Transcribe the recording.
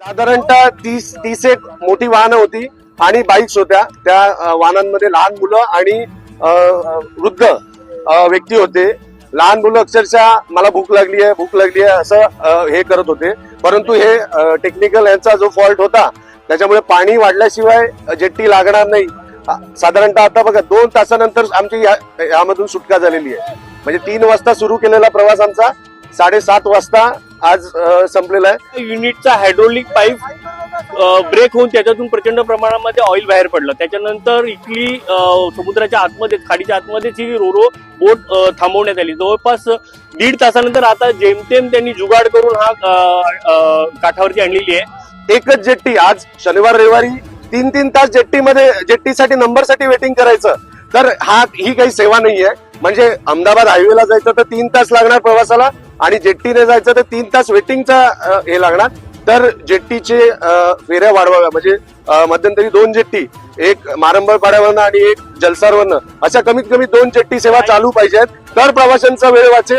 साधारणतः 30 एक मोठी वाहनं होती आणि बाईक्स होत्या. त्या वाहनांमध्ये लहान मुलं आणि वृद्ध व्यक्ती होते. लहान मुलं अक्षरशः मला भूक लागली आहे असं हे करत होते. परंतु हे टेक्निकल यांचा जो फॉल्ट होता त्याच्यामुळे पाणी वाढल्याशिवाय जेट्टी लागणार नाही. साधारणतः आता बघा 2 तासानंतर आमची यामधून सुटका झालेली आहे. म्हणजे 3 वाजता सुरू केलेला प्रवास आमचा 7:30 वाजता आज संपलेला आहे. युनिटचा हायड्रोलिक पाईप ब्रेक होऊन त्याच्यातून प्रचंड प्रमाणामध्ये ऑइल बाहेर पडलं. त्याच्यानंतर इथली समुद्राच्या आतमध्ये खाडीच्या आतमध्येच ही रोरो बोट थांबवण्यात आली. जवळपास 1.5 तासानंतर आता जेमतेम त्यांनी जुगाड करून हा काठावरती आणलेली आहे. एकच जेट्टी आज शनिवार रविवारी 3-3 तास जेट्टीसाठी नंबरसाठी वेटिंग करायचं. तर ही काही सेवा नाहीये. म्हणजे अहमदाबाद हायवेला जायचं तर 3 तास लागणार प्रवासाला आणि जेट्टीने जायचं तर 3 तास वेटिंगचा हे लागणार. तर जेट्टीचे फेऱ्या वाढवाव्या. म्हणजे मध्यंतरी 2 जेट्टी, एक मारंबळपाड्यावरनं आणि एक जलसारवरनं, अशा कमीत कमी 2 जेट्टी सेवा चालू पाहिजेत. तर प्रवाशांचा वेळ वाचेल.